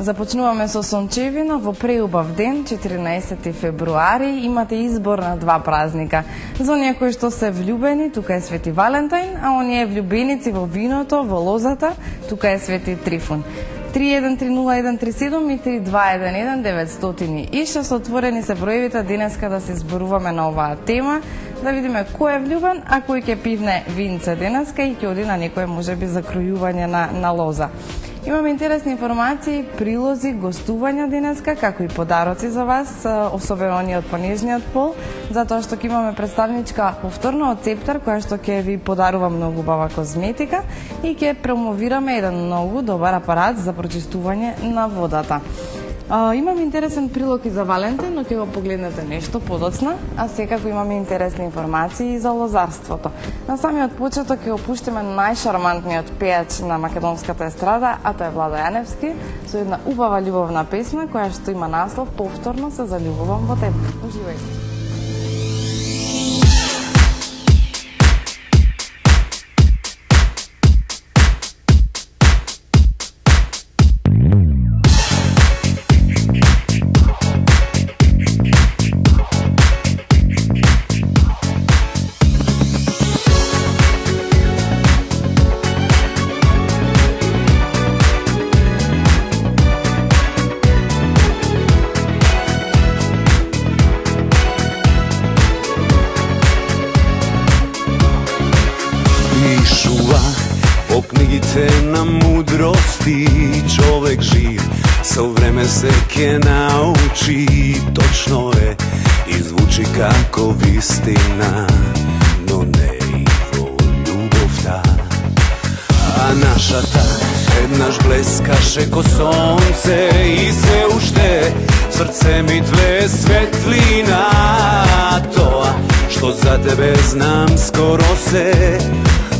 Започнуваме со сончевина во преубав ден, 14 февруари. Имате избор на два празника. За оние кои што се влюбени, тука е Свети Валентин, а оние влюбеници во виното, во лозата, тука е Свети Трифун. 31301337 и 3211-906. Отворени се броевите денеска да се изборуваме на оваа тема, да видиме кој е влюбен, а кој ќе пивне винце денеска и ќе оди на некој можеби закројување на лоза. Имаме интересни информации, прилози, гостувања денеска, како и подароци за вас, особено оние од понежниот пол, затоа што ќе имаме представничка повторно од Цептар, која што ќе ви подарува многу убава козметика и ќе промовираме еден многу добар апарат за прочистување на водата. Имаме интересен прилог и за Валентин, но ќе го погледнете нешто подоцна, а секако имаме интересни информации и за лозарството. На самиот почеток ќе опуштиме најшармантниот пејач на македонската естрада, а тоа е Владо Јаневски, со една убава љубовна песна која што има наслов "Повторно се заљубувам во тебе". Уживајте. По книгите на мудрости човек жив со време се ќе научи, точно е и звучи како вистина, но не и во љубовта. А нашата еднаш блескаше ко сонце и се уште срце ми тле светлина. Тоа што за тебе знам скоро се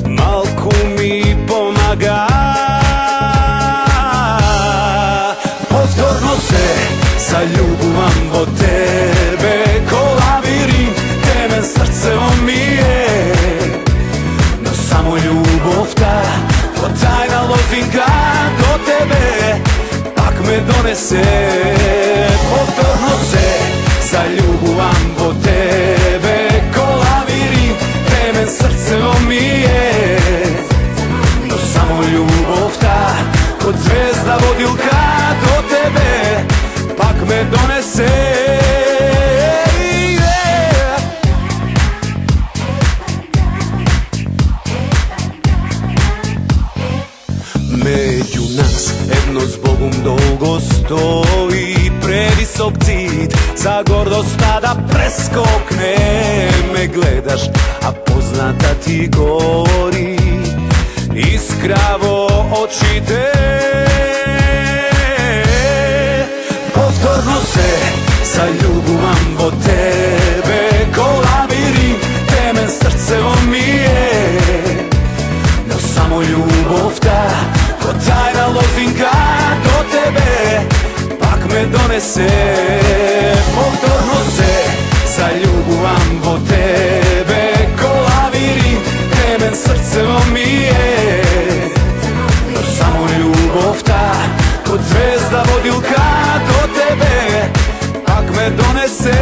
малку ми помага. Повторно се заљубувам во тебе, ко лавиринт, темен срцево ми е, но само љубовта, ко тајна лозинка до тебе, пак ме донесе. Повторно се заљубувам во тебе, ко лавиринт, темен срцево ми е, но само љубовта, ко звезда водилка до тебе, пак ме донесе. Меѓу нас едно с Богом долго стои превисок цид, за гордоста да прескокне. Ме гледаш, а позната ти гори искра во очите. Повторно се заљубувам во тебе, ко лавиринт, темен срцево ми е, но само љубовта, ко тајна лозинка до тебе, пак ме донесе. Повторно се заљубувам во тебе, ко лавиринт, темен срцево ми е, но само љубовта, ко звезда водилка до тебе, пак ме донесе.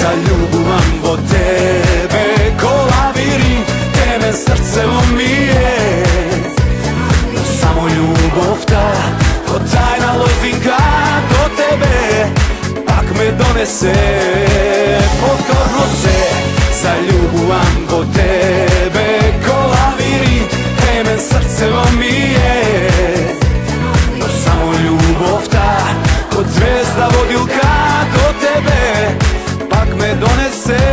Заљубувам во тебе, ко лавиринт, темен срцево ми е, но само љубовта, ко тајна лозинка до тебе, пак ме донесе. Повторно се заљубувам во тебе, ко лавиринт, темен срцево ми е, но само љубовта, ко звезда водилка до тебе, пак ме донесе.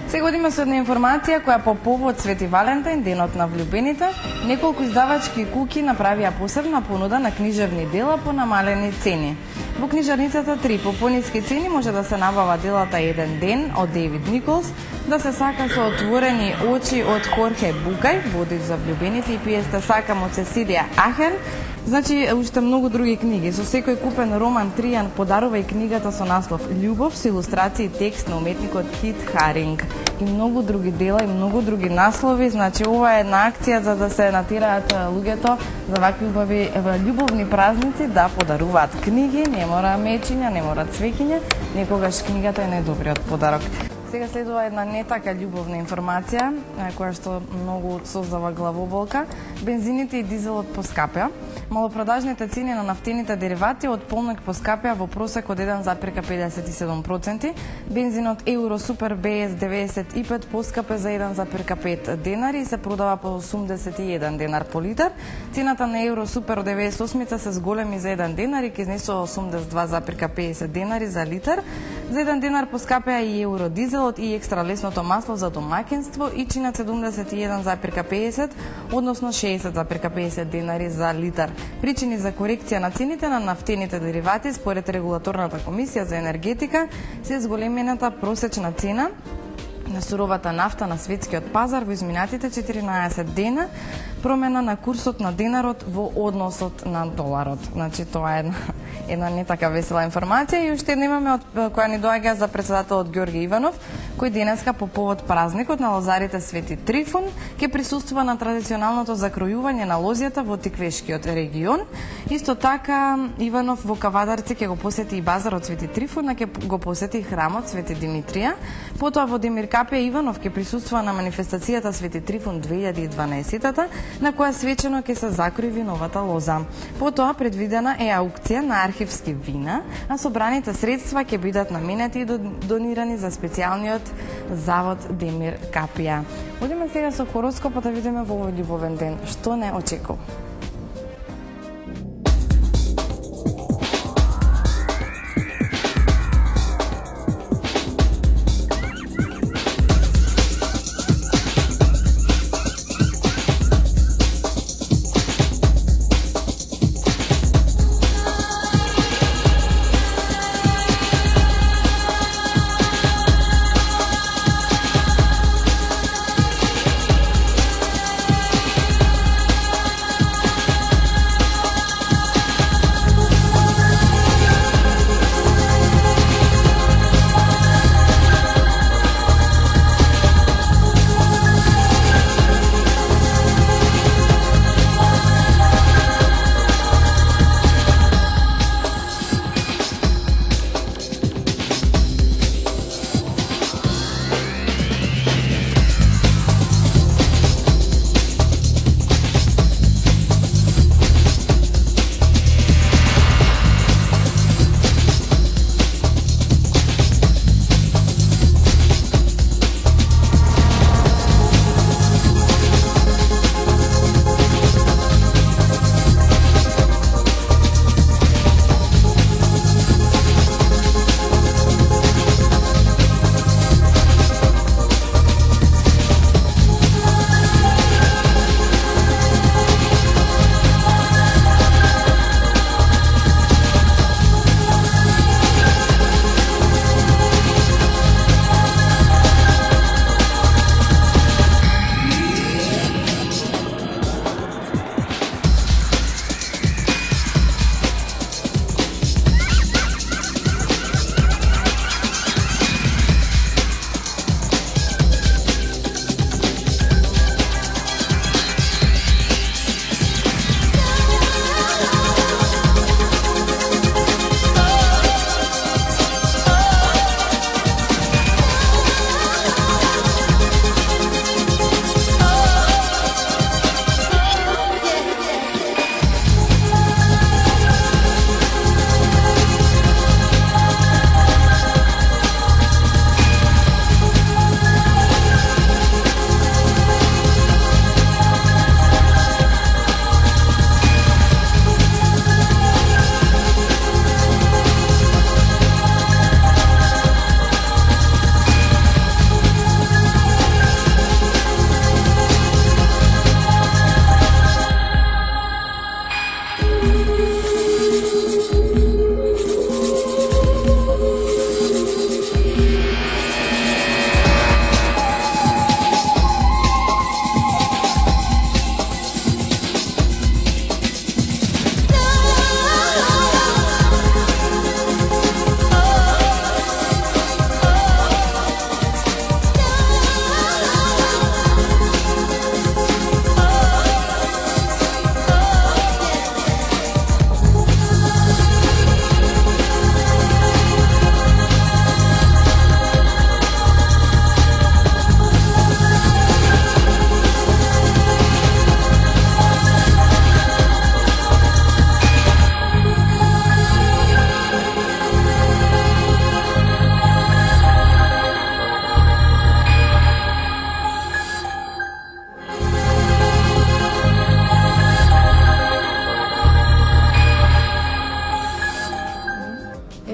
Сега одиме со една информација која по повод Свети Валентин, денот на влюбените, неколку издавачки куки направија посебна понуда на книжевни дела по намалени цени. Во книжарницата 3 по пониски цени може да се набава делата Еден ден од Дейвид Николс, Да се сака со отворени очи од Хорхе Букај, Води за влюбените, и пиеста Сакам од Сесилија Ахен. Значи, уште многу други книги. Со секој купен роман Тријан подарува и книгата со наслов Љубов, со илустрации и текст на уметникот Кит Харинг. И многу други дела, и многу други наслови. Значи, ова е една акција за да се натираат луѓето за вакви љубовни празници да подаруваат книги. Не мора мечиња, не мора цвеќиња, некогаш книгата е најдобриот подарок. Сега следува една не така љубовна информација, која што многу создава главоболка. Бензините и дизелот поскапеа. Малопродажните цени на нафтените деривати од полнок поскапеа во просек од 1,57%. Бензинот Euro Super BS 95 поскапе за 1,5 денари и се продава по 81 денар по литар. Цената на Euro Super 98 се зголеми за 1 денар и ќе изнесува 82,50 денари за литар. За 1 денар поскапеа и Euro дизелот и екстра лесното масло за домаќинство и чинат 71,50, односно 60,50 денари за литар. Причини за корекција на цените на нафтените деривати според Регулаторната комисија за енергетика се зголемената просечна цена на суровата нафта на светскиот пазар во изминатите 14 дена, промена на курсот на денарот во односот на доларот. Значи, тоа е една не така весела информација. И уште една имаме која ни доаѓа за председателот Ѓорги Иванов, кој денеска по повод празникот на лозарите Свети Трифун ќе присуствува на традиционалното закројување на лозјата во Тиквешкиот регион. Исто така, Иванов во Кавадарци ќе го посети и базарот Свети Трифун, а ќе го посети и храмот Свети Димитрија. Потоа во Демир Капија Иванов ќе присуствува на манифестацијата Свети Трифун 2012-та, на која свечено ќе се закрои новата лоза. Потоа предвидена е аукција на архивски вина, а собраните средства ќе бидат наменети и донирани за специјалниот завод Демир Капија. Одиме сега со хороскопот да видиме во овој љубовен ден што не очекува.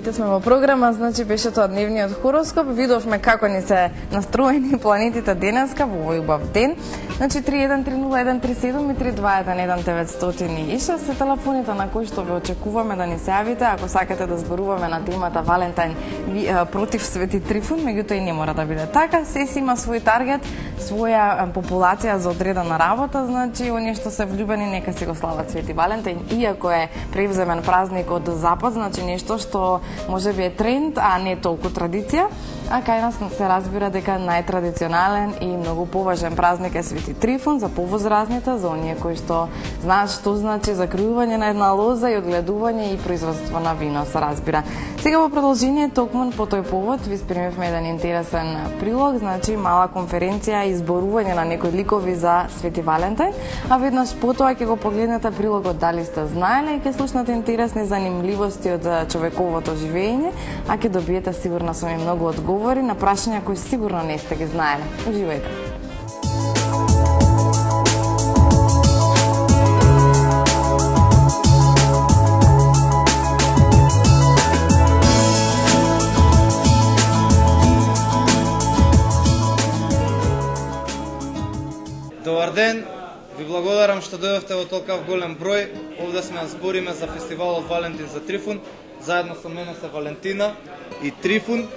Веќе сме во програма, значи беше тоа дневниот хороскоп. Видовме како ни се настроени планетите денеска во овој убав ден. Значи 31301337 и 3211-906 се телефоните на кои што ве очекуваме да ни се јавите ако сакате да зборуваме на темата Валентин против Свети Трифун, меѓутоа и не мора да биде така. Се си има свој таргет, своја популација за одредена работа, значи оние што се влюбени нека си го слават Свети Валентин, иако е превземен празник од Запад, значи нешто што можеби е тренд, а не толку традиција. А кај нас се разбира дека најтрадиционален и многу поважен празник е Свети Трифун за повозрастните, за оние кои што знаат што значи закриување на една лоза и одгледување и производство на вино, се разбира. Сега во продолжение токму по тој повод ви спремивме еден интересен прилог, значи мала конференција и изборување на некои ликови за Свети Валентин, а веднаш потоа ќе го погледнете прилогот дали сте знаеле и ќе слушнете интересни занимливости од човековото живење, а ќе добиете сигурно сум и многу одговори на прашања кои сигурно не сте ги знаеле. Уживајте. Добар ден, ви благодарам што дојдовте во толкав голем број. Овде сме збориме за фестивалот Валентин за Трифун. Заедно со мене се Валентина и Трифун.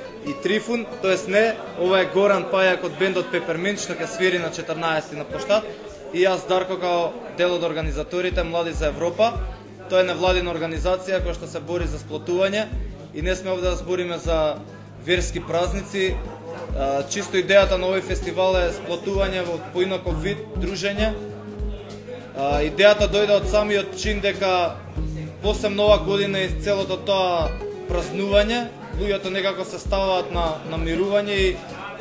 Тоест не, ова е Горан Пајак од бендот Пеперминт што ќе свири на 14 на площад. И јас Дарко као дел од организаторите Млади за Европа. Тоа е невладина организација која што се бори за сплотување и не сме овде да збориме за верски празници. Чисто идејата на овој фестивал е сплотување во поинаков вид, дружење. Идејата дојде од самиот чин дека после Нова година и целото тоа празнување, луѓето некако се ставаат на мирување и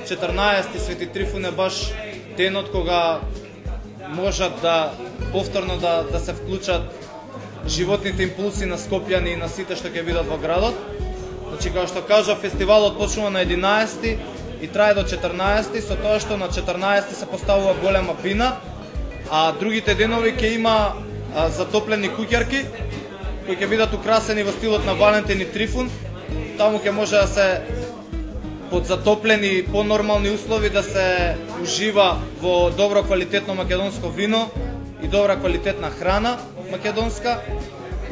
14 Свети Трифун е баш денот кога можат да повторно да се вклучат животните импулси на скопјани и на сите што ќе бидат во градот. Значи, како што кажа, фестивалот почнува на 11 и трае до 14, со тоа што на 14 се поставува голема бина, а другите денови ќе има затоплени куќарки, кои ќе бидат украсени во стилот на Валентин и Трифун. Таму ќе може да се под затоплени понормални услови да се ужива во добро квалитетно македонско вино и добра квалитетна храна македонска,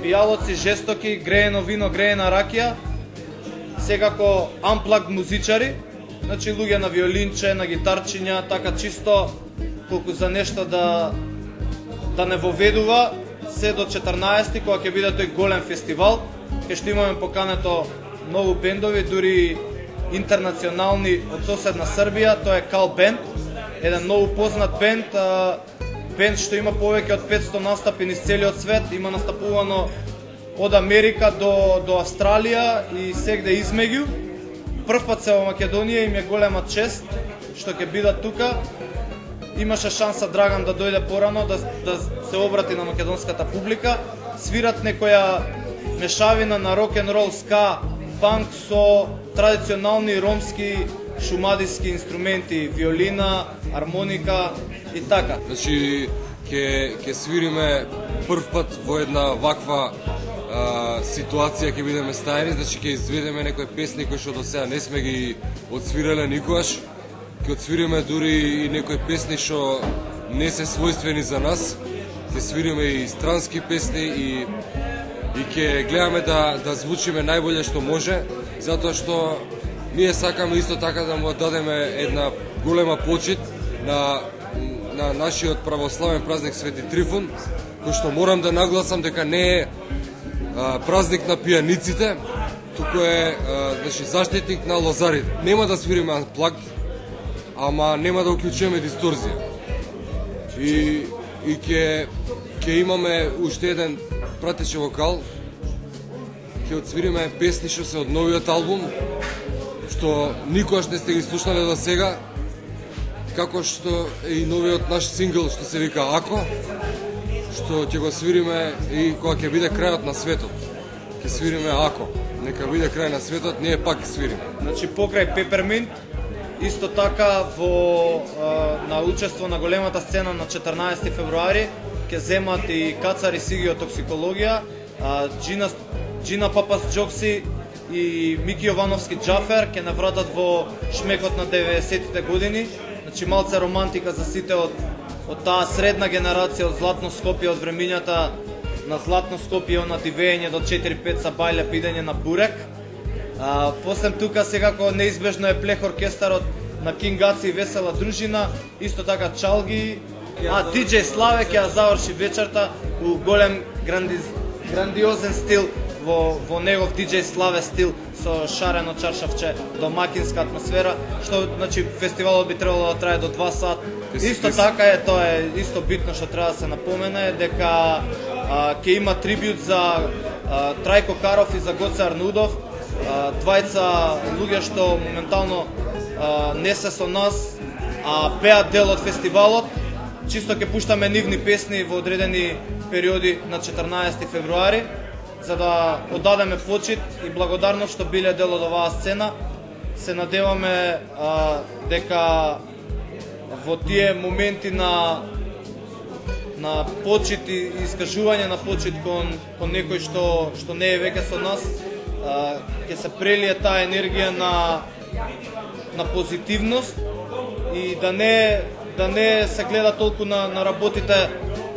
пијалоци жестоки, греено вино, греена ракија, секако амплаг музичари, значи луѓе на виолинче, на гитарчиња, така чисто колку за нешто да не воведува, се до 14 кога ќе биде тој голем фестивал, кај што имаме покането многу бендови, дури интернационални од соседна Србија, тоа е Кал Бенд, еден многу познат бенд, бенд што има повеќе од 500 настапи низ целиот свет, има настапувано од Америка до Австралија и сегде измеѓу. Прв пат се во Македонија им е голема чест што ќе бидат тука. Имаше шанса Драган да дојде порано, да се обрати на македонската публика. Свират некоја мешавина на рок-н-рол, ска, панк со традиционални ромски шумадиски инструменти, виолина, армоника и така. Значи, ќе свириме прв пат во една ваква ситуација, ќе бидеме стајни, значи ќе изведеме некои песни кои што до сега не сме ги отсвирале никогаш. Ќе отсвириме дури и некои песни што не се својствени за нас. Ќе свириме и странски песни и ќе гледаме да звучиме најболje што може, затоа што ние сакаме исто така да му дадеме една голема почит на нашиот православен празник Свети Трифун, кој што морам да нагласам дека не е празник на пијаниците, туку е значи, заштитник на лозарите. Нема да свириме анплагд, ама нема да уклучиме дисторзија. И ќе имаме уште еден пратече вокал, ќе отсвириме песни што се од новиот албум, што никогаш не сте ги слушнале до сега, како што е и новиот наш сингл што се вика Ако, што ќе го свириме и кога ќе биде крајот на светот. Ќе свириме Ако, нека биде крај на светот, ние пак свириме. Значи покрај Пеперминт, исто така на учество на големата сцена на 14 февруари ќе земат и Кацар и Сиги од Токсикологија, Джина Папас Джокси, и Мики Јовановски Џафер ќе не вратат во шмекот на 90-тите години. Значи малце романтика за сите од таа средна генерација од Златно Скопје, од времињата на Златно Скопје, на дивење до 4-5 са бајле, пидење на бурек. После тука секако неизбежно е плех оркестарот на Кингаци и Весела дружина, исто така Чалги, диџеј Славе ќе ја заврши вечерта у голем грандиозен стил, во негов диџеј Славе стил, со шарено чаршавче, домакинска атмосфера, што значи фестивалот би требало да трае до 2 сат. Исто така е, тоа е исто битно што треба да се напомене, дека ќе има трибют за Трајко Каров и за Гоце Арнудов, двајца луѓе што моментално не се со нас, а пеат дел од фестивалот. Чисто ќе пуштаме нивни песни во одредени периоди на 14 февруари, за да одадеме почит и благодарност што биле дел од оваа сцена. Се надеваме дека во тие моменти на почит и искажување на почит кон некој што не е веќе со нас, ќе се прелие таа енергија на позитивност и да не се гледа толку на работите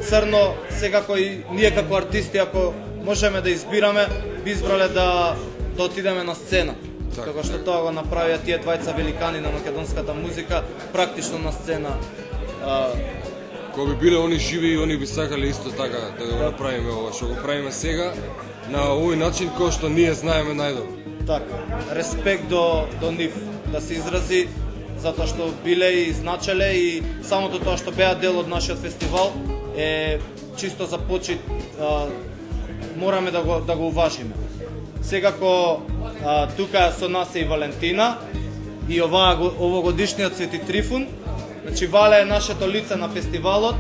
црно. Секако и ние како артисти, ако можеме да избираме, би избрале да отидеме на сцена. Како што тоа го направија тие двајца великани на македонската музика, практично на сцена. Кога би биле они живи, они би сакале исто така да го направиме ова што го правиме сега, на овој начин кој што ние знаеме најдобро. Така, респект до нив да се изрази, затоа што биле и значеле и самото тоа што беа дел од нашиот фестивал е чисто за почит, мораме да го уважиме. Секако тука со нас е и Валентина и овогодишниот Свети Трифун. Значи Вале е нашето лице на фестивалот.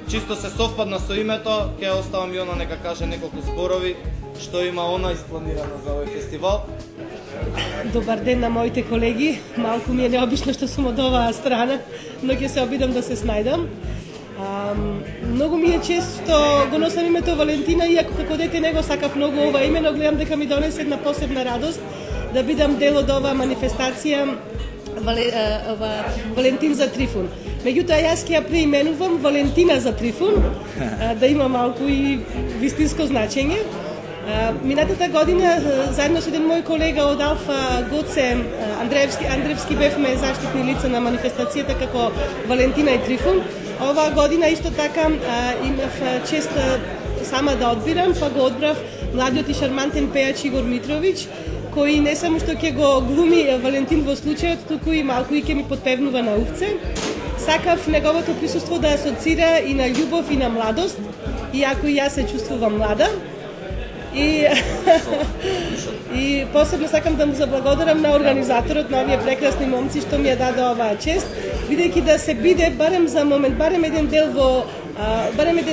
Чисто се совпадна со името, ќе оставам и она нека каже неколку зборови што има она испланирано за овој фестивал. Добар ден на моите колеги. Малку ми е необично што сум од оваа страна, но ќе се обидам да се снајдам. Многу ми е чест што го носам името Валентина, иако како дете не го сакав многу ова име, но гледам дека ми донесе една посебна радост да бидам дел од оваа манифестација Валентин за Трифун. Меѓутоа јас ќе ја преименувам Валентина за Трифун, да има малку и вистинско значење. Минатата година, заедно со еден мој колега од Алфа, Гоце Андреевски бевме заштитни лица на манифестацијата како Валентина и Трифун. Оваа година исто така имав чест сама да одбирам, па го одбрав младиот и шармантен пејач Игор Митровиќ, кој не само што ќе го глуми Валентин во случајот, туку и малку и ќе ми подпевнува на увце. Сакав неговото присуство да асоцира и на љубов и на младост, иако и јас се чувствувам млада. И посебно сакам да му заблагодарам на организаторот на овие прекрасни момци што ми ја даде оваа чест, бидејќи да се биде барем за момент, барем еден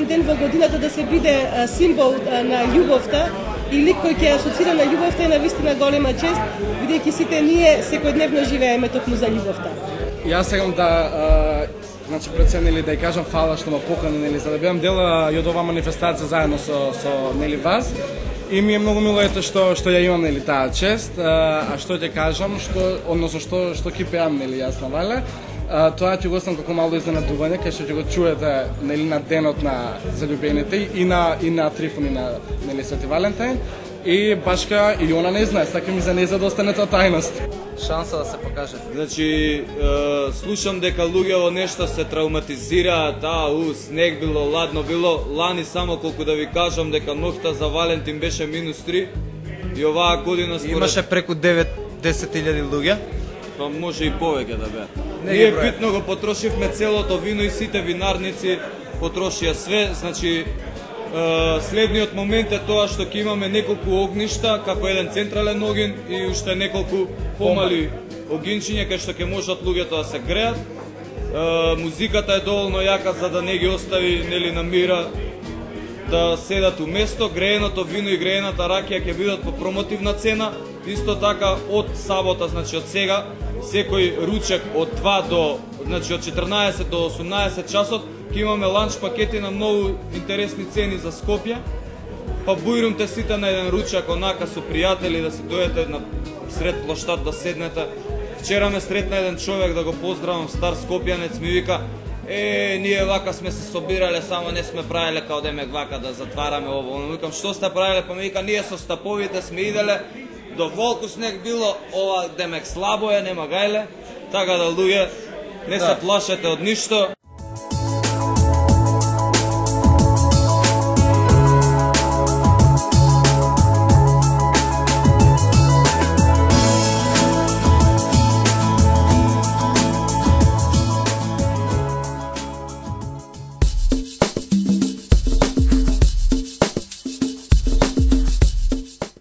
ден во годината да се биде символ на љубовта и лик кој ќе асоцира на љубовта е навистина голема чест, бидејќи сите ние секојдневно живееме токму за љубовта. Јас сакам да значи преценили да ја кажам фала што ме покани, нели, за да бидам дел од оваа манифестација заедно со нели вас. И ми е многу мило ето што ја имам, нели, таа чест, а што ќе кажам, што ќе пеам, нели, јас на Вале. Тоа ќе го оставам како мало изненадување, кај што ќе го чуете, нели, на денот на заљубените и на Трифун и на, нели, Свети Валентин. И башка и она не знае, сакам и за неја да остане тоа тајност. Шанса да се покаже. Значи, слушам дека луѓе во нешто се травматизираат, снег било, ладно било, лани само колку да ви кажам дека ноќта за Валентин беше -3 и оваа година според... Имаше преку 9-10.000 луѓе. Па може и повеќе да беа. Ние битно го потрошивме целото вино и сите винарници потрошија све, значи следниот момент е тоа што ќе имаме неколку огништа, како еден централен огин и уште неколку помали огинчиња кај што ќе можат луѓето да се греат. Музиката е доволно јака за да не ги остави, нели, на мира да седат у место. Грееното вино и греената ракија ќе бидат по промотивна цена. Исто така од сабота, значи од сега, секој ручек од 2 до, значи од 14 до 18 часот ќе имаме ланч пакети на многу интересни цени за Скопје. па бујрумте сите на еден ручак онака со пријатели да си дојдете на сред плоштад да седнете. Вчера ме сретна еден човек да го поздравам, стар скопјанец, ми вика: ние вака сме се собирале, само не сме правиле као демек вака да затвараме ово. Но викам: што сте правиле? Па ми вика: ние со стаповите сме иделе до волку снег било, ова демек слабо е, нема гајле. Така да, луѓе, не се плашете од ништо.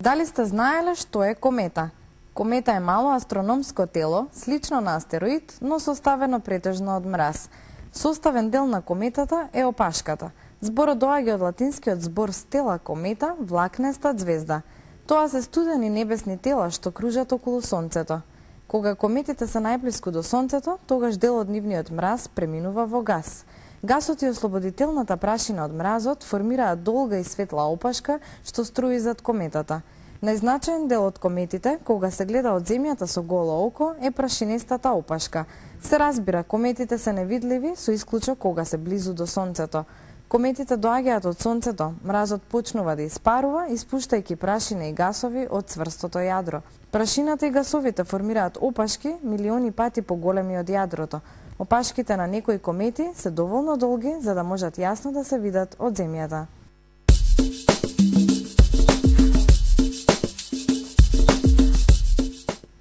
Дали сте знаеле што е комета? Комета е мало астрономско тело, слично на астероид, но составено претежно од мраз. Составен дел на кометата е опашката. Зборот доаѓа од латинскиот збор стела комета, влакнеста ѕвезда. Тоа се студени небесни тела што кружат околу Сонцето. Кога кометите се најблиску до Сонцето, тогаш дел од нивниот мраз преминува во гас. Гасот и ослободителната прашина од мразот формираат долга и светла опашка што струи зад кометата. Најзначаен дел од кометите, кога се гледа од земјата со голо око, е прашинестата опашка. Се разбира, кометите се невидливи, со исклучок кога се близу до Сонцето. Кометите доаѓаат од Сонцето, мразот почнува да испарува, испуштајќи прашина и гасови од цврстото јадро. Прашината и гасовите формираат опашки милиони пати поголеми од јадрото. Опашките на некои комети се доволно долги за да можат јасно да се видат од земјата.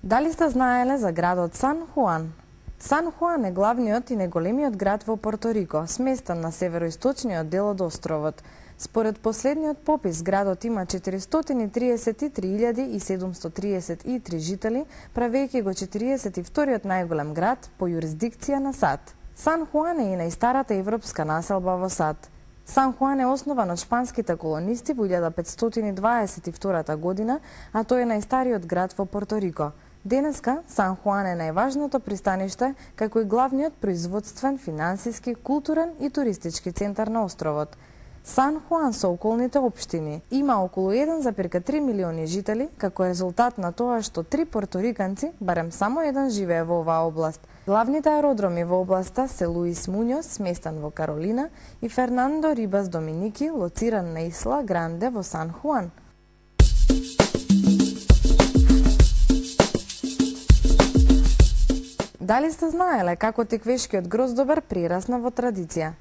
Дали сте знаеле за градот Сан Хуан? Сан Хуан е главниот и најголемиот град во Порто Рико, сместен на североисточниот дел од островот. Според последниот попис, градот има 433.733 жители, правејќи го 42-тиот најголем град по јурисдикција на САД. Сан Хуан е и најстарата европска населба во САД. Сан Хуан е основан од шпанските колонисти во 1522 година, а тој е најстариот град во Порто Рико. Денеска, Сан Хуан е најважното пристаниште, како и главниот производствен, финансиски, културен и туристички центар на островот. Сан Хуан со околните општини има околу 1,3 милиони жители, како резултат на тоа што 3 порториканци, барем само еден, живее во оваа област. Главните аеродроми во областа се Луис Муњос, сместен во Каролина, и Фернандо Рибас Доминики, лоциран на Исла Гранде во Сан Хуан. Дали сте знаеле како тиквешкиот гроздобер прерасна во традиција?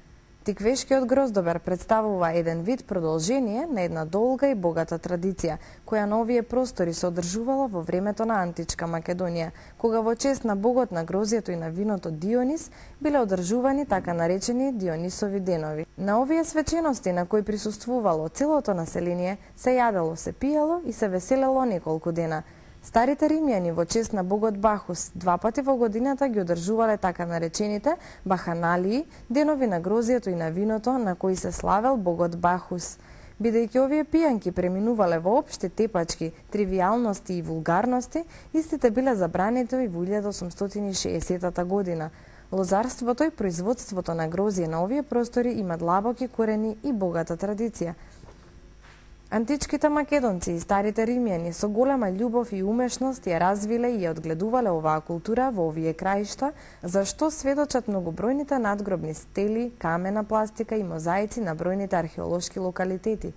Тиквешкиот гроздобер представува еден вид продолжение на една долга и богата традиција, која на овие простори се одржувала во времето на античка Македонија, кога во чест на богот на грозјето и на виното Дионис биле одржувани така наречени Дионисови денови. На овие свечености на кои присуствувало целото население, се јадело, се пиело и се веселело неколку дена. Старите римјани во чест на богот Бахус 2 пати во годината ги одржувале така наречените баханалии, денови на грозјето и на виното на кои се славел богот Бахус. Бидејќи овие пијанки преминувале во општи тепачки, тривијалности и вулгарности, истите биле забранети и во 1860 година. Лозарството и производството на грозје на овие простори има длабоки корени и богата традиција. Античките македонци и старите римјани со голема љубов и умешност ја развиле и ја одгледувале оваа култура во овие краишта, за што сведочат многобројните надгробни стели, камена пластика и мозаици на бројните археолошки локалитети.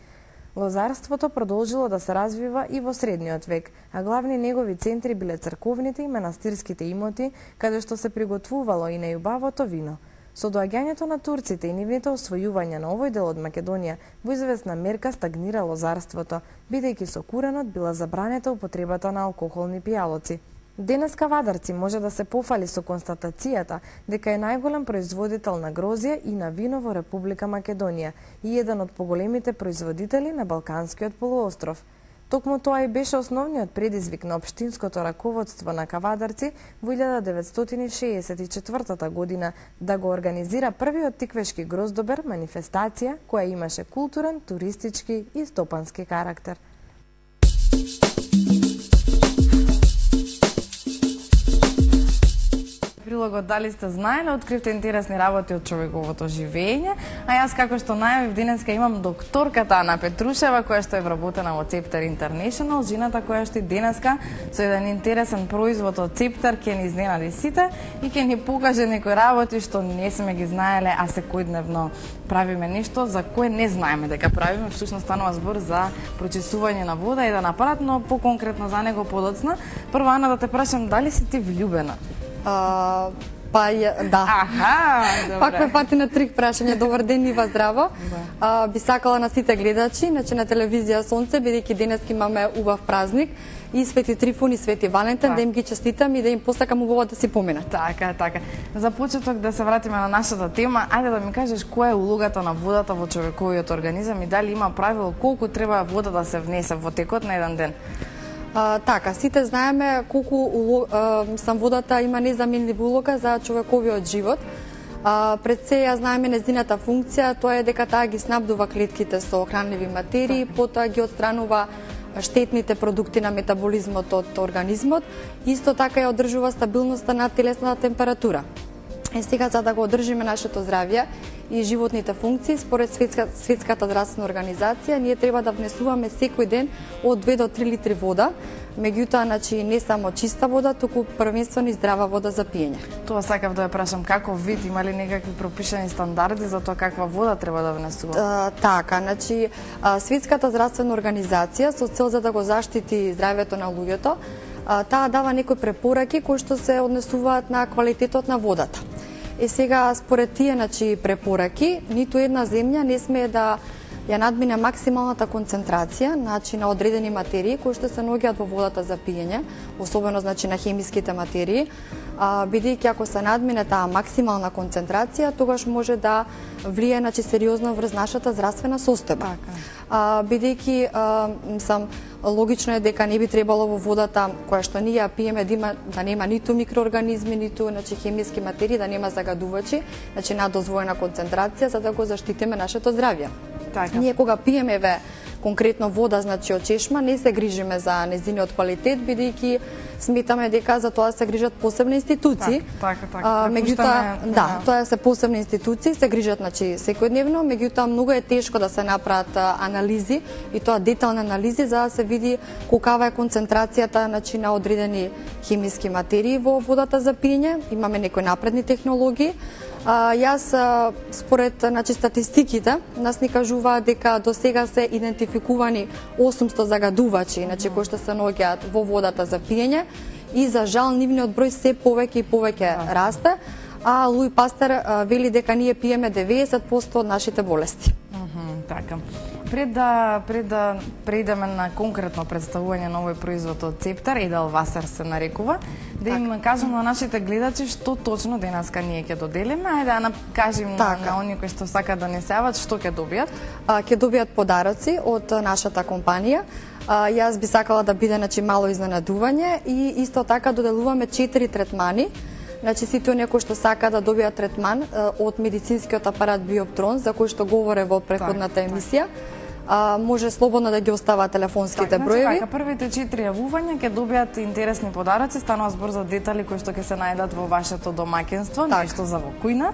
Лозарството продолжило да се развива и во средниот век, а главни негови центри биле црковните и манастирските имоти, каде што се приготвувало и најубавото вино. Со доаѓањето на турците и нивните освојувања на овој дел од Македонија, во известна мерка стагнира лозарството, бидејќи со куренот била забранета употребата на алкохолни пијалоци. Денеска Вадарци може да се пофали со констатацијата дека е најголем производител на грозје и на вино во Република Македонија и еден од поголемите производители на Балканскиот полуостров. Токму тоа и беше основниот предизвик на општинското раководство на Кавадарци во 1964 година да го организира првиот тиквешки гроздобер манифестација која имаше културен, туристички и стопански карактер. прилогот дали сте знаеле, откривте интересни работи од човековото живење, а јас како што најавив денеска имам докторката Ана Петрушева која што е вработена во Цептар Интернешнл, жената која што и денеска со еден интересен производ од Цептар ќе ни изненади сите и ќе ни покаже некои работи што не сме ги знаеле, а секојдневно правиме нешто за кое не знаеме дека правиме. Всушност станува збор за прочистување на вода, еден апарат, но поконкретно за него подоцна. Прво, Ана, да те прашам, дали си ти влюбена? Да. Аха, добре. Пак ме пати на трик прашање. Добар ден, Ива, здраво. Би сакала на сите гледачи, значи на телевизија Сонце, бидејќи денес имаме убав празник, и Свети Трифун и Свети Валентин, да им ги честитам и да им посакам убаво да си поминат. Така. За почеток да се вратиме на нашата тема, ајде да ми кажеш која е улогата на водата во човековиот организам и дали има правило колку треба вода да се внесе во текот на еден ден? Така, сите знаеме колку водата има незаменлива улога за човековиот живот. Пред се ја знаеме нејзината функција, тоа е дека таа ги снабдува клетките со хранливи материи, потоа ги отстранува штетните продукти на метаболизмот од организмот, исто така ја одржува стабилноста на телесната температура. Сега, за да го одржиме нашето здравје и животните функции, според Светската здравствена организација, ние треба да внесуваме секој ден од 2 до 3 литри вода, меѓутоа, значи, не само чиста вода, туку првенствено и здрава вода за пиење. Тоа сакав да ја прашам, каков вид, има ли некакви пропишани стандарди за тоа каква вода треба да внесува? Така, значи, Светската здравствена организација со цел за да го заштити здравјето на луѓето, таа дава некои препораки кои што се однесуваат на квалитетот на водата. Сега, според тие препораки, ниту една земја не смее да ја надмине максималната концентрација на одредени материи кои што се наоѓаат во водата за пиење, особено на хемиските материи, бидејќи ако се надмине таа максимална концентрација, тогаш може да влие сериозно врз нашата здравствена состојба. Бидејќи логично е дека не би требало во водата која што ние ја пиеме да нема ниту микроорганизми, ниту хемиски материи, да нема загадувачи, надозволена концентрација за да го заштитиме нашето здравје. Ние кога пиеме конкретно вода, од чешма, не се грижиме за нејзиниот квалитет, бидејќи сметаме дека за тоа се грижат посебни институции. Меѓутоа, тоа се посебни институции, се грижат секојдневно, меѓутоа многу е тешко да се направат анализи и тоа детални анализи за да се види колкава е концентрацијата на одредени хемиски материи во водата за пиење. Имаме некои напредни технологии. Јас, според статистиките, нас ни кажуваат дека до сега се идентификувани 800 загадувачи, кои што се наоѓаат во водата за пиење, и за жал нивниот број се повеќе и повеќе расте, а Луи Пастер вели дека ние пиеме 90% од нашите болести. Така. Пред да преидеме на конкретно представување на овој производ од Цептар, Еделвасер се нарекува, да им кажем на нашите гледачи што точно денеска ние ќе доделиме. Ајде да кажем на оние кои што сакаат да не се јават, што ќе добијат? Ќе добијат подароци од нашата компанија. Јас би сакала да биде мало изненадување и исто така доделуваме 4 третмани. Сите оние кои што сака да добијат третман од медицинскиот апарат Биоптрон, за кој што говоре во претходната емисија, може слободно да ги остават телефонските броеви. Првите 4 јавувања ќе добијат интересни подароци, станува збор за детали кои што ќе се најдат во вашето домаќинство, нешто за во кујна.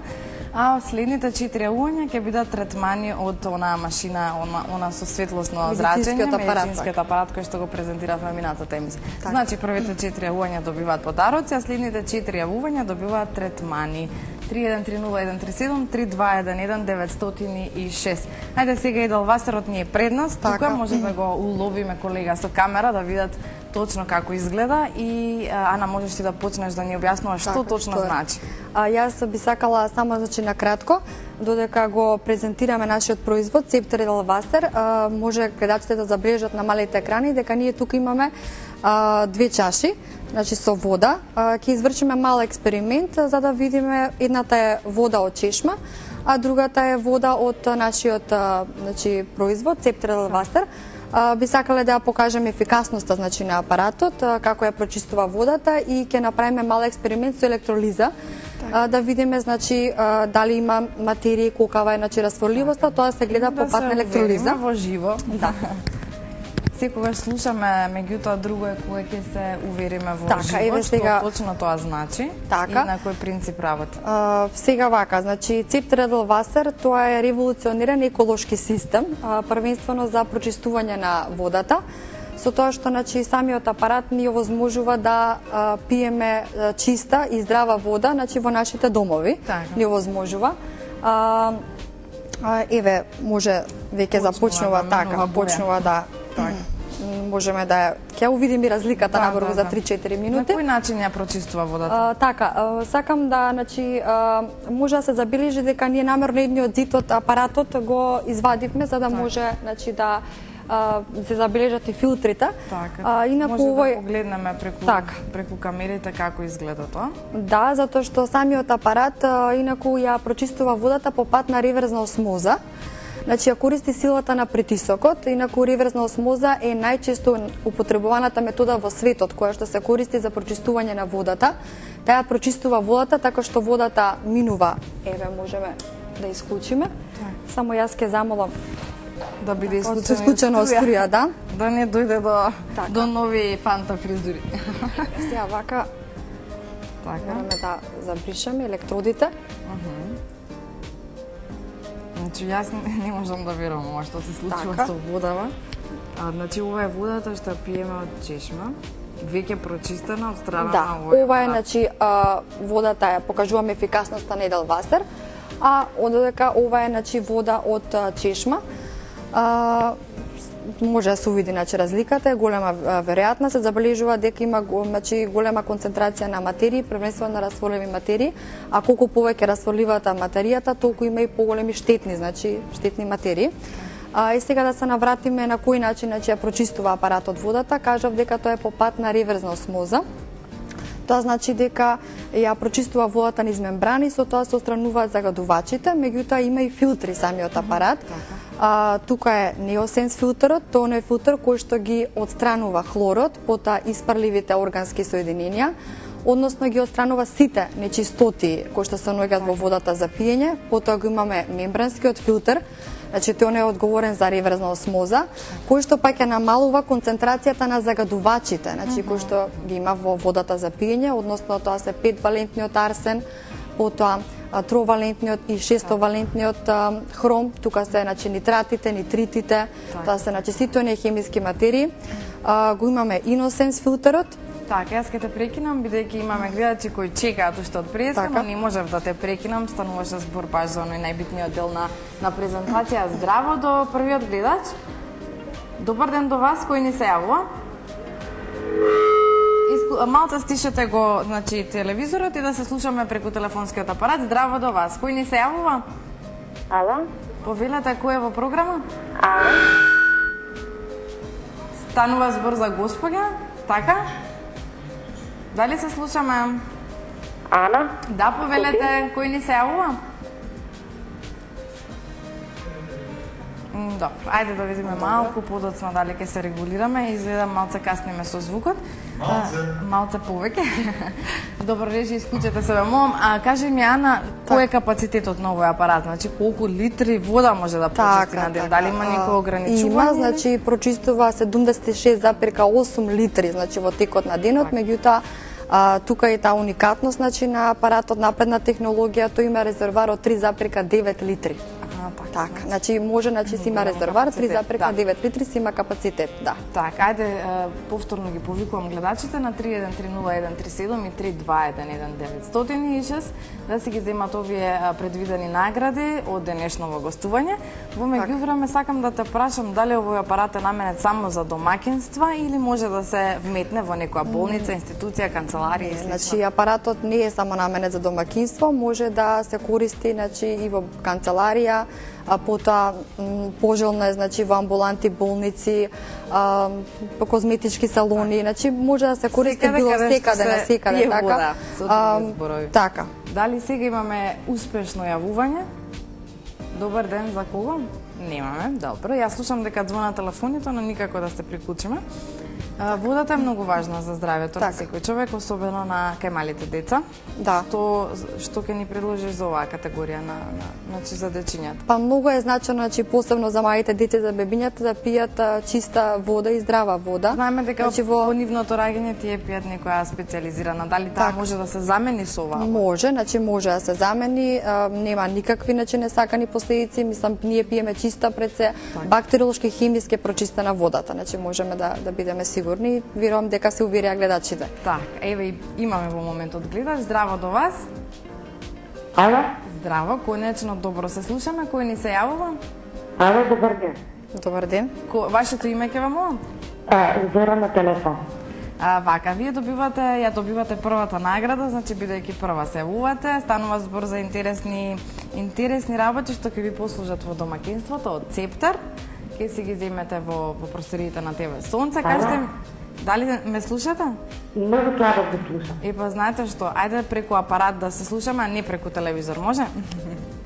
А следните 4 јавувања ќе бидат третмани од онаа машина, она со светлосно зрачење, медицинскиот апарат кој што го презентиравме минатата емисија. Значи првите 4 јавувања добиваат подароци, а следните 4 јавувања добиваат третмани. 3130-137, 3211-906. Ајде сега Еделвасерот ни е пред нас, тука може да го уловиме колега со камера да видат точно како изгледа и Ана, можеш ти да почнеш да ни објаснуваш што точно значи. Јас би сакала само на кратко, додека го презентираме нашиот производ Цептар Еделвасер, може гледачите да забележат на малите екрани дека ние тука имаме 2 чаши, со вода. Ќе извршиме мал експеримент за да видиме, едната е вода од чешма, а другата е вода од нашиот производ Цептар Еделвасер. Би сакале да ја покажеме ефикасноста на апаратот, како ја прочистува водата и ќе направиме мал експеримент со електролиза, да видиме дали има материи, колкава е растворливоста, тоа се гледа по пат на електролиза. Во живо. секогаш слушаме, меѓутоа друго е кога ќе се увериме во Така, еве живот, сега- што точно тоа значи Така. и на кој принцип работи. Сега вака, значи Цептер дел Васер, тоа е револуциониран еколошки систем, првенствено за прочистување на водата, со тоа што значи самиот апарат ни овозможува да пиеме чиста и здрава вода, значи во нашите домови. Така. Ни овозможува. Еве, може веќе започнува да така, менува боја. почнува да можеме да ќе увидиме разликата набрзо за 3-4 минути. На кој начин ја прочистува водата? Сакам да, значи, може да се забележи дека ние намерно едниот зид од апаратот го извадивме за да може, значи, да се забележат и филтрите. Така. Инаку може овој да погледнеме преку Така. преку камерите како изгледа тоа. Да, затоа што самиот апарат инаку ја прочистува водата по пат на реверзна осмоза. Значи, ја користи силата на притисокот, инаку реверзна осмоза е најчесто употребуваната метода во светот, која што се користи за прочистување на водата. Таа прочистува водата така што водата минува. Еве, можеме да исклучиме. Само јас ќе замолам Да биде исклучено од струја, да. Да не дојде Така. до нови фанта фризури. Сега вака мораме да забришеме електродите. Значи, јас не можам да верувам ова што се случува Така. со водава. Значи, ова е водата што ја пиеме од чешма, веќе прочистена од страна Да, на овој ова е, апарат. значи, водата ја покажуваме ефикасноста на Еделвасер, а одека ова е, значи, вода од чешма. Може да се увиди, значи, разликата е голема веројатно, се забележува дека има, значи, голема концентрација на материи, првенствено на растворливи материи, а колку повеќе растворливата материјата, толку има и поголеми штетни, значи, штетни материи. И сега да се навратиме на кој начин, значи, ја прочистува апаратот водата, кажав дека тоа е по пат на реверзна осмоза. Тоа значи дека ја прочистува водата низ мембрани, со тоа се отстрануваат загадувачите, меѓутоа има и филтри самиот апарат. Тука е неосенс филтерот, тоа е филтер кој што ги отстранува хлорот, потоа испарливите органски соединенија, односно ги отстранува сите нечистоти кои што се наоѓаат во водата за пиење, потоа го имаме мембранскиот филтер, значи тој е одговорен за реверзна осмоза, кој што пак ќе намалува концентрацијата на загадувачите, значи кои што ги има во водата за пиење, односно тоа се 5-валентниот арсен, потоа тровалентниот и 6-валентниот хром, тука се, значи, нитратите, нитритите, тоа се, значи, сите оние хемиски материи. Го имаме иносенс филтерот. Така, јас ќе те прекинам, бидејќи имаме гледачи кои чекаат уште од преска, но Така. не можев да те прекинам, стануваше збор баш за оној најбитниот дел на презентација. Здраво до првиот гледач. Добар ден до вас, кој ни се јавува? Малце стишете го, значи, телевизорот и да се слушаме преку телефонскиот апарат. Здраво до вас, кој ни се јавува? Ало? Повелете кој е во програма? Ало? Станува збор за госпоѓа, така? Дали се слушаме? Ана? Да, повелете, кој ни се јавува? Добро, ајде да видиме малку подоцна дали ќе се регулираме. Изгледа малце касниме со звукот. Малце повеќе. Добро, режи, исклучете се, молам. Кажи ми, Ана, кој е капацитетот на овој апарат? Значи, колку литри вода може да прочисти на ден? Дали има некој ограничување? Има, значи, прочистува 76,8 литри, значи, во текот на денот, меѓутоа, тука е таа уникатност, значи, на апаратот, напредна технологија, тој има резервар од 3,9 литри. Така, значи може, значи си има резервар 3,9 литри, си има капацитет, да. Така, ајде повторно ги повикувам гледачите на 3130-137 и 3211906 да си ги земат овие предвидени награди од денешново гостување. Во меѓувреме сакам да те прашам дали овој апарат е наменет само за домаќинства или може да се вметне во некоја болница, институција, канцеларија и слично? Значи апаратот не е само наменет за домаќинство, може да се користи, значи, и во канцеларија, потоа пожелно е, значи, во амбуланти, болници, козметички салони, значи може да се користи било секаде, на секаде, така. Така. Дали сега имаме успешно јавување? Добар ден, за кого? Немаме, добро. Јас слушам дека звона телефоните, но никако да се приклучиме. Водата е многу важна за здравјето на секој човек, особено на кај малите деца. Да. Што ќе ни предложиш за оваа категорија значи за дечињата? Па многу е значено, значи посебно за малите деца, за бебињата да пијат чиста вода и здрава вода. Знаеме дека во нивното раѓање тие пијат некоја специјализирана. Дали таа може да се замени со оваа? Може, значи може да се замени, нема никакви значи несакани последици, мислам ние пиеме чиста пред се бактериолошки, хемиски прочистена водата, значи можеме да бидеме сигурни, верувам дека се уверија гледачите. Так, еве имаме во моментот гледач, здраво до вас. Ало? Здраво, конечно, добро се слушаме, кој ни се јавува? Ало, добар ден. Добар ден. Вашето име ќе вам молам? Зора на телефон. Вака, вие добивате првата награда, значи бидејќи прва се јавувате, станува збор за интересни работи што ќе ви послужат во домаќинството од Цептар. Ќе си ги земете во просториите на ТВ Сонце. Кажете ми, дали ме слушате? Многу слабо го слушам. Па знаете што, ајде преку апарат да се слушаме, а не преку телевизор, може?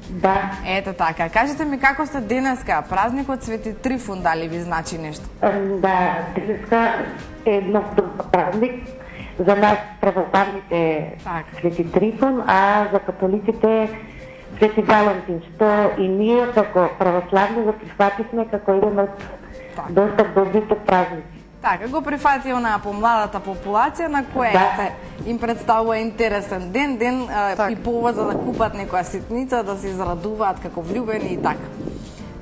Да. Ете така. Кажете ми како сте денеска, празникот Свети Трифун, дали ви значи нешто? Да, денеска е едно празник за нас православните Свети Трифун, а за католиците Свети Валентин, што и ние како православни го прифативме како еден од доста добрите празници. Така, го прифати онаа помладата популација на која им представува интересен ден и повод за да купат некоја ситница, да се израдуваат како влюбени и така.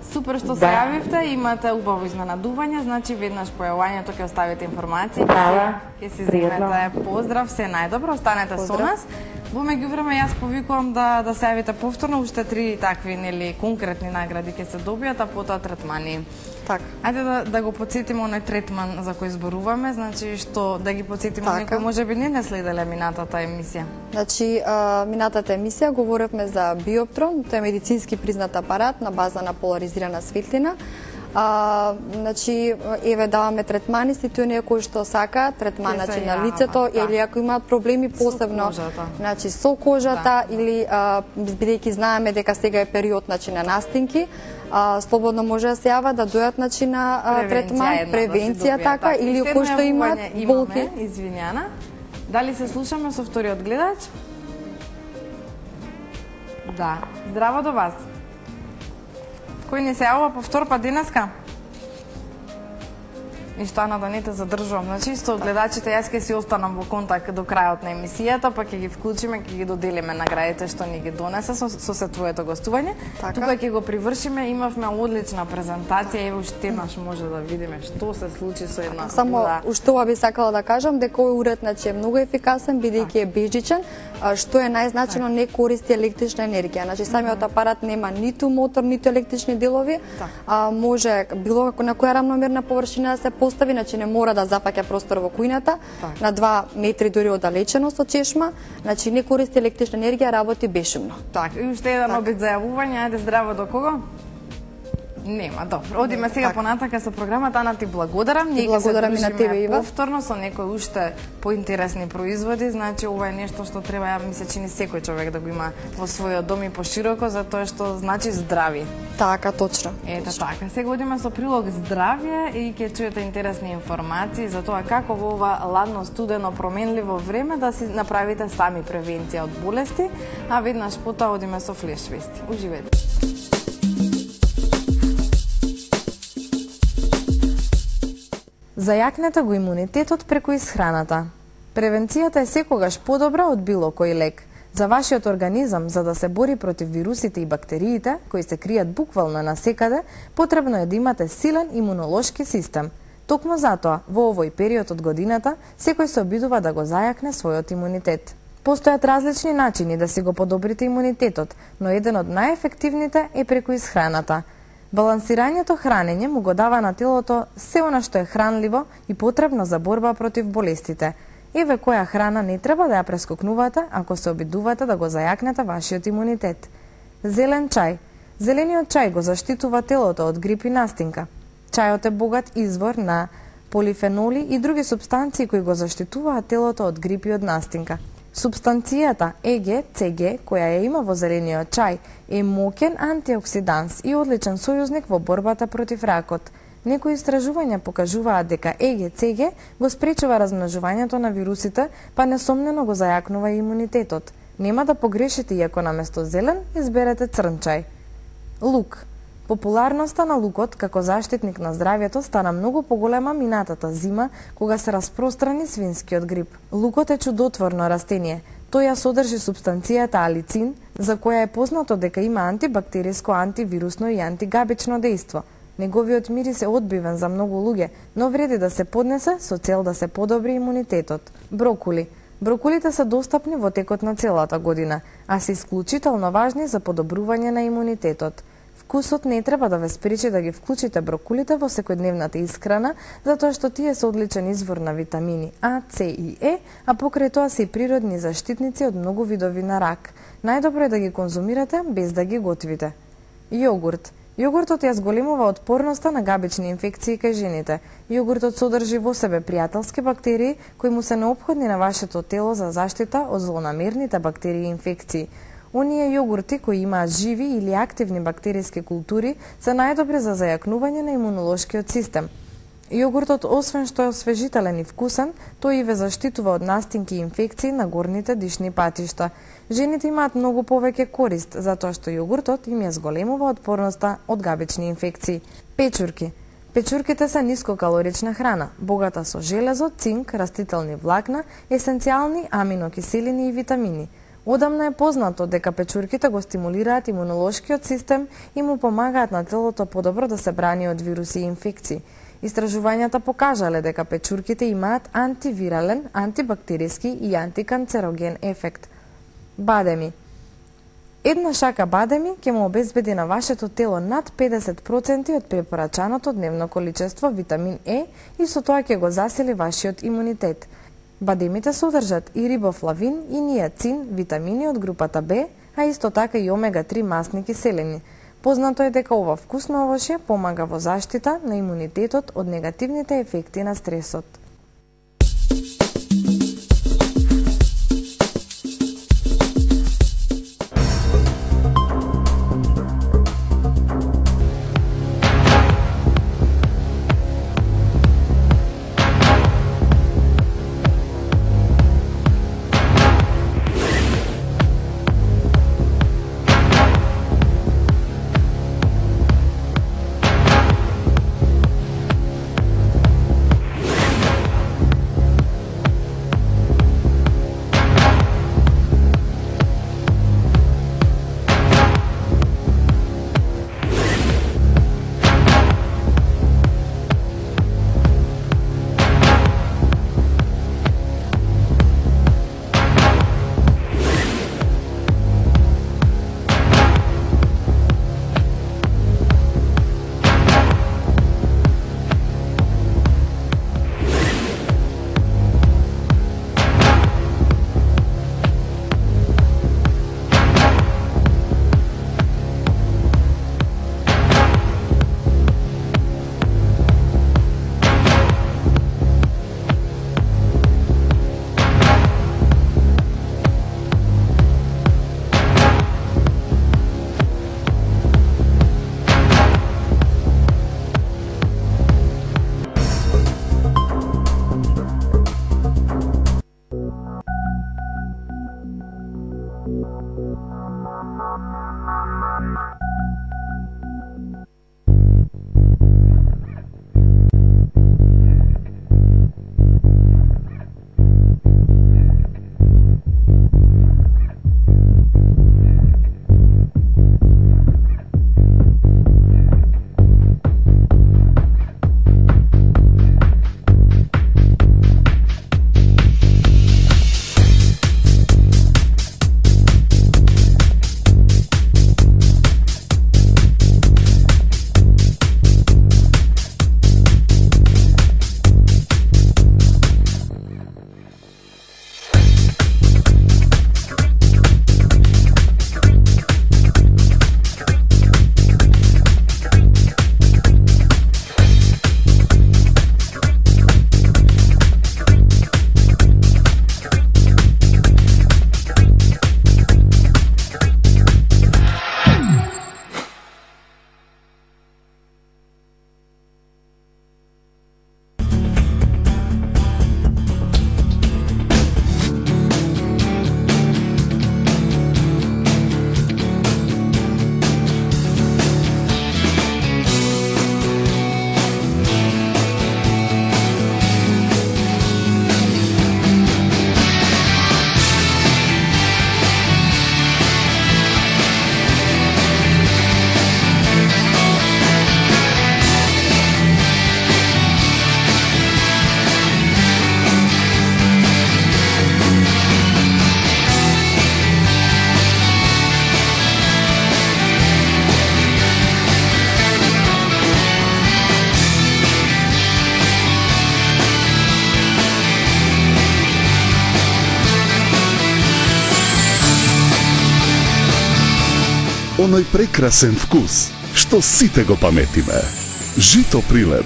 Супер што се јавивте, имате убаво изненадување, значи веднаш по јавувањето ќе оставите информации, ќе си земете поздрав, се најдобро, останете со нас. Во меѓувреме јас повикувам да се јавите повторно, уште 3 такви конкретни награди ќе се добијат, а потоа третмани. Така. Ајде да го потсетиме оној третман за кој зборуваме, значи што да ги потсетиме некој можеби не следеле минатата емисија. Значи минатата емисија говоревме за Биоптрон, тоа е медицински признат апарат на база на поларизирана светлина. Значи еве даваме третмани сите оние кои што сакаат третман значи на лицето или ако имаат проблеми посебно значи со кожата или бидејќи знаеме дека сега е период значи на настинки, слободно може да се јават да дојат значи на третман, превенција така или кои што имаат болки. Извинјана. Дали се слушаме со вториот гледач? Да. Здраво до вас. Кој не се јавува повтор па денеска? Ништо, Ана, да не те задржувам. Значи, со гледачите, јас ќе си останам во контакт до крајот на емисијата, па ќе ги вклучиме, ќе ги доделиме наградите што ни ги донесе со се твоето гостување. Тука ќе го привршиме, имавме одлична презентација, еве уште еднаш може да видиме што се случи со една. Само уште ова би сакала да кажам дека овој уред значи е многу ефикасен бидејќи е безжичен, што е најзначено не користи електрична енергија. Значи самиот апарат нема ниту мотор, ниту електрични делови, може било на која рамномерна површина да се постави, значи не мора да зафаќа простор во кујната, на 2 метри дури оддалеченост од чешма, значи не користи електрична енергија, работи бешумно. Така, и уште еден обид за јавување, ајде здраво до кого? Нема, добро. Одиме сега понатака со програмата. Ана, ти благодарам. Ние благодарам и на тебе, Ива. Повторно со некои уште поинтересни производи, значи ова е нешто што треба, ми се чини секој човек да го има во својот дом и пошироко, затоа што значи здрави. Така, точно. Ето така. Сега одиме со прилог здравје и ќе чуете интересни информации за тоа како во ова ладно, студено, променливо време да си направите сами превенција од болести, а веднаш потоа одиме со флеш вести. Уживете. Зајакнете го имунитетот преку исхраната. Превенцијата е секогаш подобра од било кој лек. За вашиот организам, за да се бори против вирусите и бактериите, кои се кријат буквално насекаде, потребно е да имате силен имунолошки систем. Токму затоа, во овој период од годината, секој се обидува да го зајакне својот имунитет. Постојат различни начини да си го подобрите имунитетот, но еден од најефективните е преку исхраната. Балансирањето хранење му го дава на телото се она што е хранливо и потребно за борба против болестите. Еве која храна не треба да ја прескокнувате ако се обидувате да го зајакнете вашиот имунитет. Зелен чај. Зелениот чај го заштитува телото од грип и настинка. Чајот е богат извор на полифеноли и други супстанции кои го заштитуваат телото од грип и од настинка. Субстанцијата EGCG, која ја има во зелениот чај, е моќен антиоксиданс и одличен сојузник во борбата против ракот. Некои истражувања покажуваат дека ЕГ-ЦГ го спречува размножувањето на вирусите, па несомнено го зајакнува и имунитетот. Нема да погрешите и ако наместо зелен изберете црн чај. Лук. Популарноста на лукот како заштитник на здравјето стана многу поголема минатата зима, кога се распространи свинскиот грип. Лукот е чудотворно растение. Тој ја содржи субстанцијата алицин, за која е познато дека има антибактериско, антивирусно и антигабично дејство. Неговиот мирис е одбивен за многу луѓе, но вреди да се поднесе со цел да се подобри имунитетот. Брокули. Брокулите се достапни во текот на целата година, а се исклучително важни за подобрување на имунитетот. Вкусот не треба да ве спречи да ги вклучите брокулите во секојдневната исхрана, затоа што тие се одличен извор на витамини А, С и Е, а покрај тоа се и природни заштитници од многу видови на рак. Најдобро е да ги конзумирате без да ги готвите. Јогурт. Јогуртот ја зголемува отпорноста на габични инфекции кај жените. Јогуртот содржи во себе пријателски бактерии кои му се неопходни на вашето тело за заштита од злонамерните бактерии и инфекции. Оние јогурти кои имаат живи или активни бактериски култури се најдобри за зајакнување на имунолошкиот систем. Јогуртот, освен што е освежителен и вкусен, тој и ве заштитува од настинки и инфекции на горните дишни патишта. Жените имаат многу повеќе корист, затоа што јогуртот им ја зголемува отпорноста од габични инфекции. Печурки. Печурките се нискокалорична храна, богата со железо, цинк, растителни влакна, есенцијални аминокиселини и витамини. Одамна е познато дека печурките го стимулираат имунолошкиот систем и му помагаат на телото подобро да се брани од вируси и инфекции. Истражувањата покажале дека печурките имаат антивирален, антибактериски и антиканцероген ефект. Бадеми. Една шака бадеми ќе му обезбеди на вашето тело над 50% од препорачаното дневно количество витамин Е и со тоа ќе го засили вашиот имунитет. Бадемите содржат и рибофлавин и ниацин, витамини од групата Б, а исто така и омега-3 масни киселини. Познато е дека ова вкусно овошје помага во заштита на имунитетот од негативните ефекти на стресот. оној прекрасен вкус што сите го паметиме. Жито Прилеп.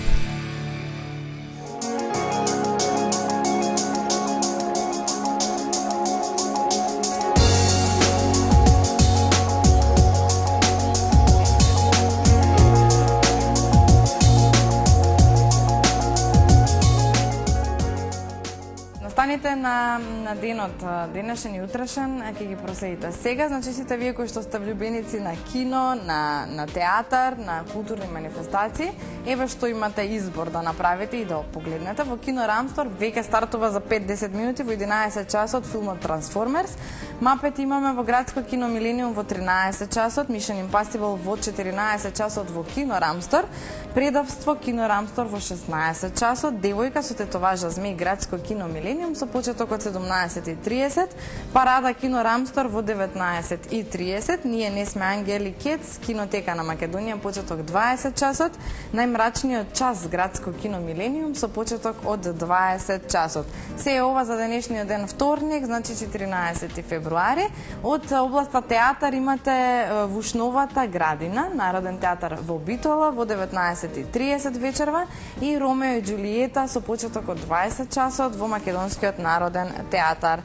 Настаните на денот, денешен и утрешен, ќе ги проследите сега. Значи сите вие кои што сте влюбеници на кино, на театар, на културни манифестации, еве што имате избор да направите и да погледнете. Во кино Рамстор веќе стартува за 5-10 минути во 11 часот филмот Трансформерс. Мапет имаме во градско кино Милениум во 13 часот, Mission Impossible во 14 часот во кино Рамстор, Предавство кино Рамстор во 16 часот, Девојка со тетоважа змеј градско кино Милениум со почеток од 17:30, Парада кино Рамстор во 19:30, Ние не сме ангели Кец, кинотека на Македонија почеток 20 часот, Најмрачниот час градско кино Милениум со почеток од 20 часот. Се е ова за денешниот ден вторник, значи 14 февруари. Од областа театар имате Вушновата градина, Народен театар во Битола во 19:30 вечерва и Ромео и Џулиета со почеток од 20 часот во Македонскиот народен театар.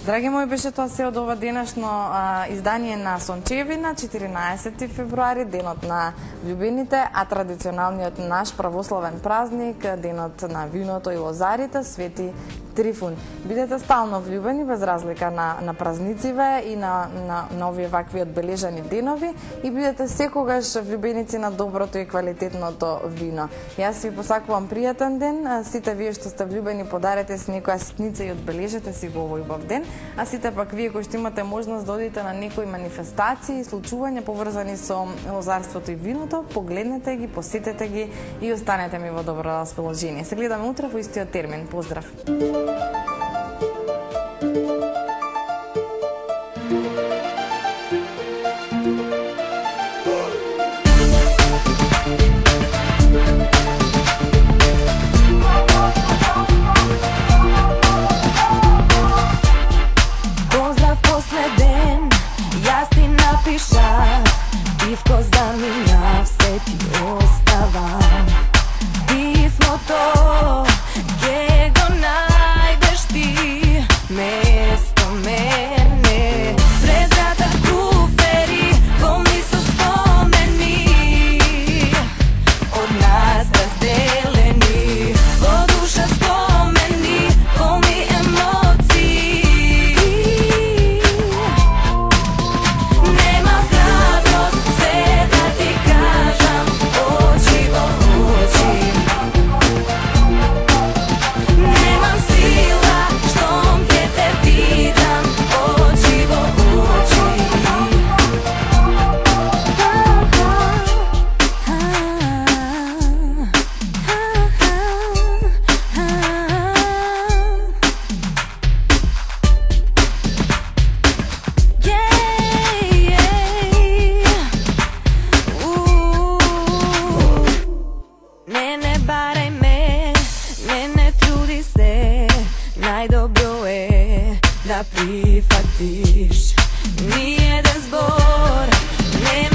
Драги мои, беше тоа се од ова денешно издание на Сончевина, 14 февруари, денот на влюбените, а традиционалниот наш православен празник, денот на виното и лозарите, Свети Трифун. Бидете стално влюбени, без разлика на празнициве и на овие вакви одбележани денови, и бидете секогаш влюбеници на доброто и квалитетното вино. Јас ви посакувам пријатен ден, сите вие што сте влюбени подарете си некоја ситница и одбележете си го овој убав ден, а сите пак вие кои што имате можност да одите на некои манифестации и случувања поврзани со лозарството и виното, погледнете ги, посетете ги и останете ми во добро расположение. Се гледаме утре во истиот термин. Поздрав! Поздрав последен, јас ти напишав, пивко заминав, се ти оставам. Писмото ке го најдеш ти место мене. Пред vrata куфери полни со спомени од нас разделени, во душа спомени полни емоции. Нема храброст се да ти кажам очи во очи. Немам сила штом ќе те видам очи во очи. Не барај ме, не труди се, најдобро е да прифатиш. Ниеден збор, нема